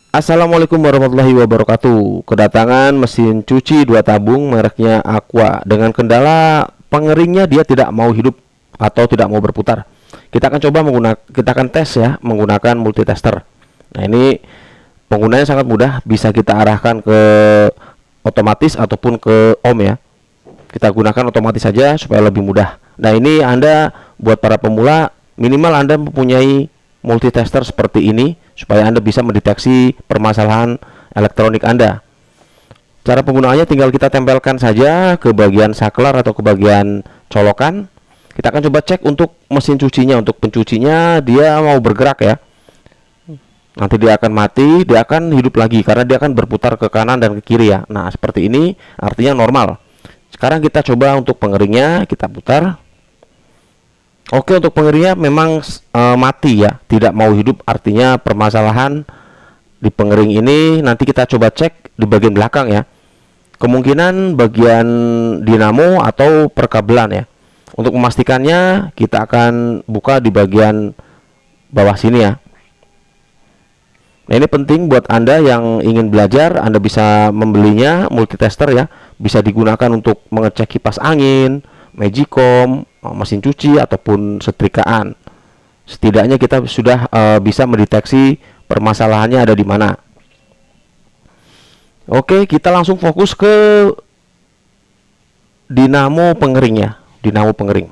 Assalamualaikum warahmatullahi wabarakatuh. Kedatangan mesin cuci 2 tabung mereknya Aqua. Dengan kendala pengeringnya dia tidak mau hidup atau tidak mau berputar. Kita akan coba kita akan tes ya menggunakan multitester. Nah, ini penggunanya sangat mudah, bisa kita arahkan ke otomatis ataupun ke ohm ya. Kita gunakan otomatis saja supaya lebih mudah. Nah, ini Anda buat para pemula, minimal Anda mempunyai multitester seperti ini supaya Anda bisa mendeteksi permasalahan elektronik Anda. Cara penggunaannya tinggal kita tempelkan saja ke bagian saklar atau ke bagian colokan. Kita akan coba cek untuk mesin cucinya, untuk pencucinya dia mau bergerak ya. Nanti dia akan mati, dia akan hidup lagi karena dia akan berputar ke kanan dan ke kiri ya. Nah, seperti ini artinya normal. Sekarang kita coba untuk pengeringnya, kita putar. Oke, untuk pengeringnya memang mati ya, tidak mau hidup, artinya permasalahan di pengering ini. Nanti kita coba cek di bagian belakang ya, kemungkinan bagian dinamo atau perkabelan ya. Untuk memastikannya kita akan buka di bagian bawah sini ya. Nah, ini penting buat Anda yang ingin belajar. Anda bisa membelinya multitester ya, bisa digunakan untuk mengecek kipas angin, magicom, mesin cuci ataupun setrikaan. Setidaknya kita sudah bisa mendeteksi permasalahannya ada di mana. Oke, kita langsung fokus ke dinamo pengeringnya. Dinamo pengering.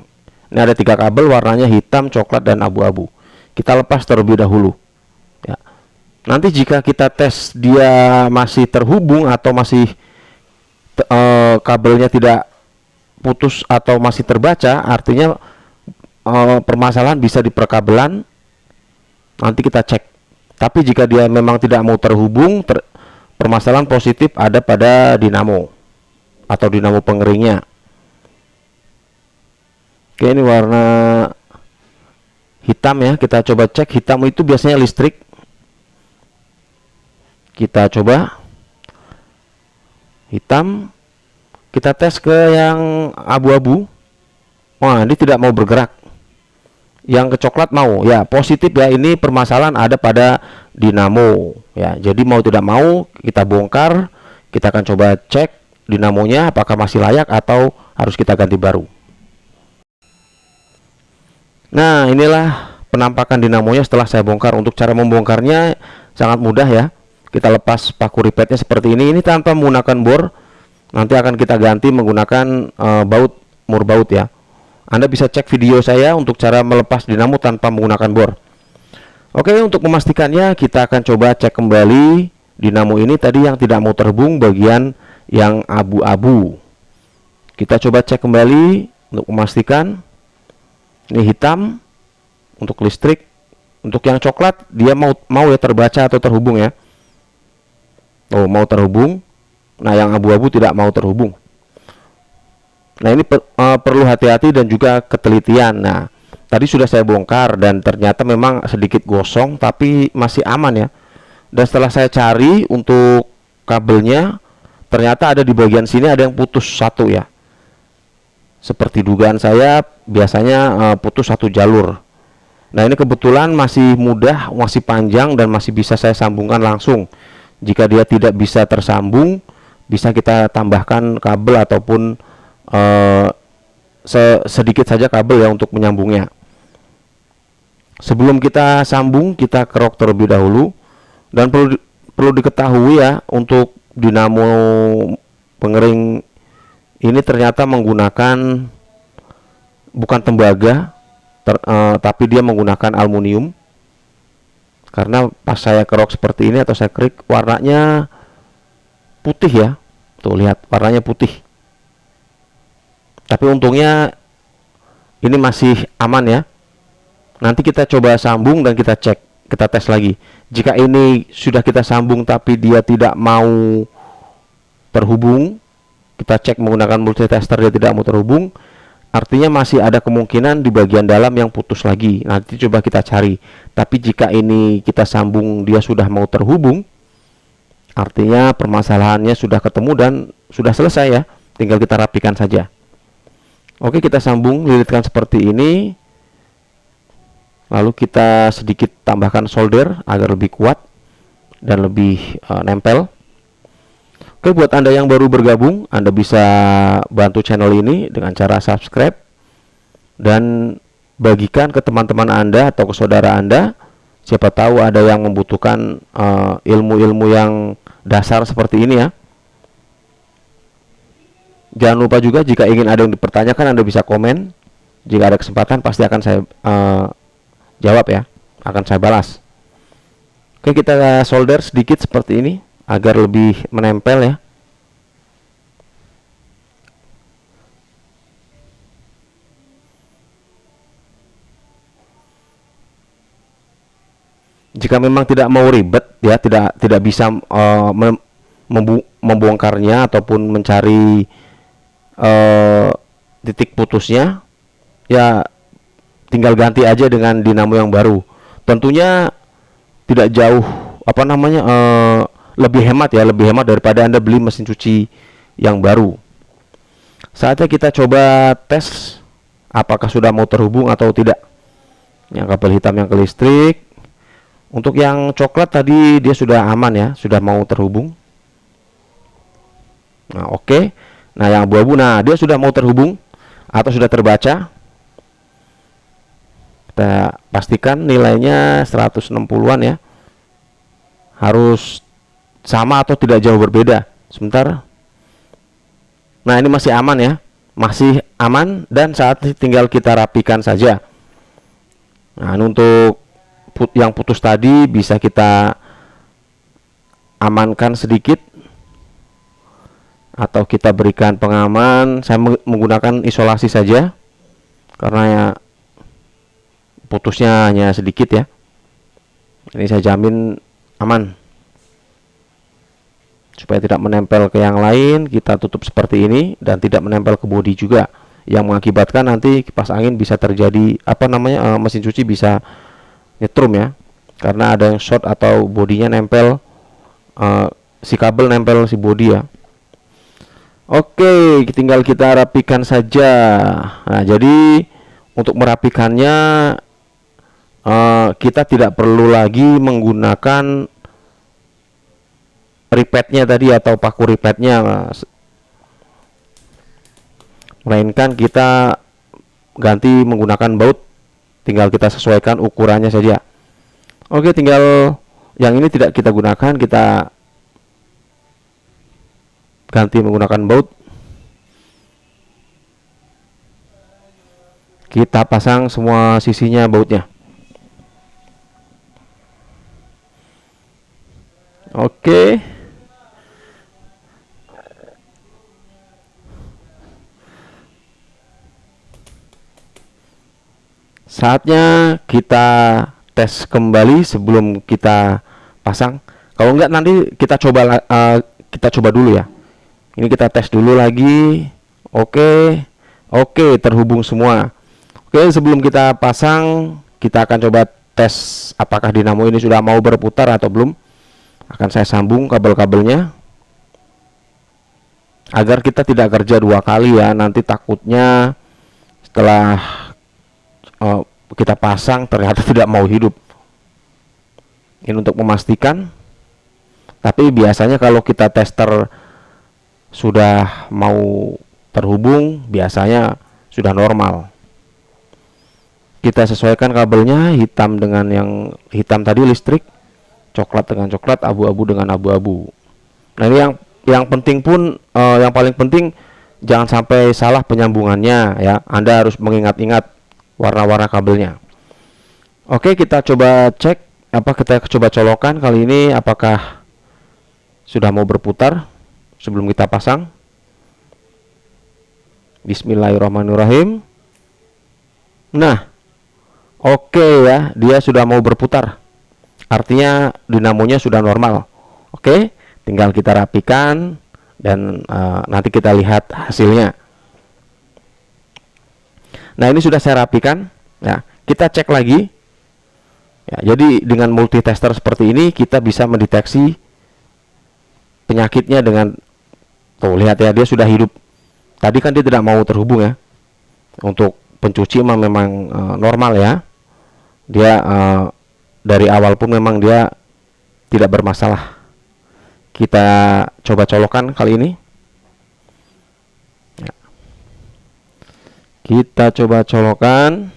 Ini ada 3 kabel warnanya hitam, coklat, dan abu-abu. Kita lepas terlebih dahulu. Ya. Nanti jika kita tes dia masih terhubung atau masih kabelnya tidak putus atau masih terbaca, artinya permasalahan bisa di perkabelan. Nanti kita cek. Tapi jika dia memang tidak mau terhubung, permasalahan positif ada pada dinamo atau dinamo pengeringnya. Oke, ini warna hitam ya, kita coba cek. Hitam itu biasanya listrik. Kita coba hitam, kita tes ke yang abu-abu. Wah, ini tidak mau bergerak. Yang ke coklat mau ya, positif ya. Ini permasalahan ada pada dinamo ya. Jadi mau tidak mau kita bongkar. Kita akan coba cek dinamonya apakah masih layak atau harus kita ganti baru. Nah, inilah penampakan dinamonya setelah saya bongkar. Untuk cara membongkarnya sangat mudah ya. Kita lepas paku ripetnya seperti ini. Ini tanpa menggunakan bor. Nanti akan kita ganti menggunakan mur baut ya. Anda bisa cek video saya untuk cara melepas dinamo tanpa menggunakan bor. Oke, untuk memastikannya kita akan coba cek kembali dinamo ini tadi yang tidak mau terhubung, bagian yang abu-abu. Kita coba cek kembali untuk memastikan. Ini hitam untuk listrik. Untuk yang coklat dia mau ya terbaca atau terhubung ya. Oh, mau terhubung. Nah, yang abu-abu tidak mau terhubung. Nah, ini perlu hati-hati dan juga ketelitian. Nah, tadi sudah saya bongkar dan ternyata memang sedikit gosong tapi masih aman ya. Dan setelah saya cari untuk kabelnya, ternyata ada di bagian sini ada yang putus satu ya. Seperti dugaan saya, biasanya putus satu jalur. Nah, ini kebetulan masih mudah, masih panjang dan masih bisa saya sambungkan langsung. Jika dia tidak bisa tersambung, bisa kita tambahkan kabel ataupun sedikit saja kabel ya untuk menyambungnya. Sebelum kita sambung, kita kerok terlebih dahulu. Dan perlu diketahui ya, untuk dinamo pengering ini ternyata menggunakan bukan tembaga, tapi dia menggunakan aluminium. Karena pas saya kerok seperti ini atau saya klik, warnanya putih ya. Tuh, lihat warnanya putih. Tapi untungnya ini masih aman ya. Nanti kita coba sambung dan kita cek, kita tes lagi. Jika ini sudah kita sambung tapi dia tidak mau terhubung, kita cek menggunakan multitester dia tidak mau terhubung, artinya masih ada kemungkinan di bagian dalam yang putus lagi. Nanti coba kita cari. Tapi jika ini kita sambung dia sudah mau terhubung, artinya permasalahannya sudah ketemu dan sudah selesai ya. Tinggal kita rapikan saja. Oke, kita sambung, lilitkan seperti ini. Lalu kita sedikit tambahkan solder agar lebih kuat. dan lebih nempel. Oke, buat Anda yang baru bergabung, Anda bisa bantu channel ini dengan cara subscribe dan bagikan ke teman-teman Anda atau ke saudara Anda. Siapa tahu ada yang membutuhkan ilmu-ilmu yang dasar seperti ini ya. Jangan lupa juga jika ingin ada yang dipertanyakan, Anda bisa komen. Jika ada kesempatan pasti akan saya jawab ya, akan saya balas. Oke, kita solder sedikit seperti ini agar lebih menempel ya. Jika memang tidak mau ribet ya, tidak bisa membongkarnya ataupun mencari titik putusnya, ya tinggal ganti aja dengan dinamo yang baru. Tentunya tidak jauh lebih hemat ya, lebih hemat daripada Anda beli mesin cuci yang baru. Saatnya kita coba tes apakah sudah mau terhubung atau tidak. Yang kabel hitam yang ke listrik. Untuk yang coklat tadi dia sudah aman ya, sudah mau terhubung. Nah, oke. Nah, yang abu-abu, nah dia sudah mau terhubung atau sudah terbaca. Kita pastikan nilainya 160-an ya. Harus sama atau tidak jauh berbeda. Sebentar. Nah, ini masih aman ya. Masih aman dan saat ini tinggal kita rapikan saja. Nah, untuk yang putus tadi bisa kita amankan sedikit atau kita berikan pengaman. Saya menggunakan isolasi saja karena ya putusnya hanya sedikit ya. Ini saya jamin aman. Supaya tidak menempel ke yang lain, kita tutup seperti ini dan tidak menempel ke bodi juga, yang mengakibatkan nanti kipas angin bisa terjadi mesin cuci bisa nyetrum ya, karena ada yang short atau bodinya nempel, si kabel nempel si bodi ya. Oke, tinggal kita rapikan saja. Nah, jadi untuk merapikannya kita tidak perlu lagi menggunakan ripetnya tadi atau paku ripetnya, melainkan kita ganti menggunakan baut. Tinggal kita sesuaikan ukurannya saja. Oke, tinggal yang ini tidak kita gunakan, kita ganti menggunakan baut. Kita pasang semua sisinya bautnya. Oke. Saatnya kita tes kembali sebelum kita pasang. Kalau enggak nanti kita coba dulu ya. Ini kita tes dulu lagi. Oke, terhubung semua. Oke, sebelum kita pasang, kita akan coba tes apakah dinamo ini sudah mau berputar atau belum. Akan saya sambung kabel-kabelnya agar kita tidak kerja dua kali ya. Nanti takutnya setelah kita pasang ternyata tidak mau hidup. Ini untuk memastikan. Tapi biasanya kalau kita tester sudah mau terhubung, biasanya sudah normal. Kita sesuaikan kabelnya, hitam dengan yang hitam tadi listrik, coklat dengan coklat, abu-abu dengan abu-abu. Nah, ini yang penting pun, yang paling penting jangan sampai salah penyambungannya ya. Anda harus mengingat-ingat warna-warna kabelnya. Oke, kita coba cek, kita coba colokan kali ini apakah sudah mau berputar sebelum kita pasang. Bismillahirrahmanirrahim. Nah, oke ya, dia sudah mau berputar. Artinya dinamonya sudah normal. Oke, tinggal kita rapikan dan nanti kita lihat hasilnya. Nah, ini sudah saya rapikan ya. Kita cek lagi ya. Jadi dengan multitester seperti ini kita bisa mendeteksi penyakitnya dengan tuh, lihat ya, dia sudah hidup. Tadi kan dia tidak mau terhubung ya. Untuk pencuci memang normal ya. Dia dari awal pun memang dia tidak bermasalah. Kita coba colokan kali ini. Ya. Kita coba colokan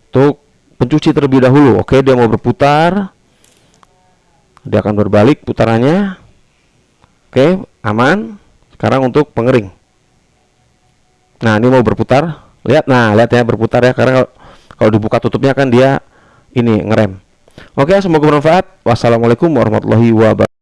untuk pencuci terlebih dahulu. Oke, dia mau berputar. Dia akan berbalik putarannya. Oke, aman. Sekarang untuk pengering. Nah, ini mau berputar. Lihat, nah, lihat ya berputar ya, karena kalau dibuka tutupnya kan dia ini ngerem. Oke, semoga bermanfaat. Wassalamualaikum warahmatullahi wabarakatuh.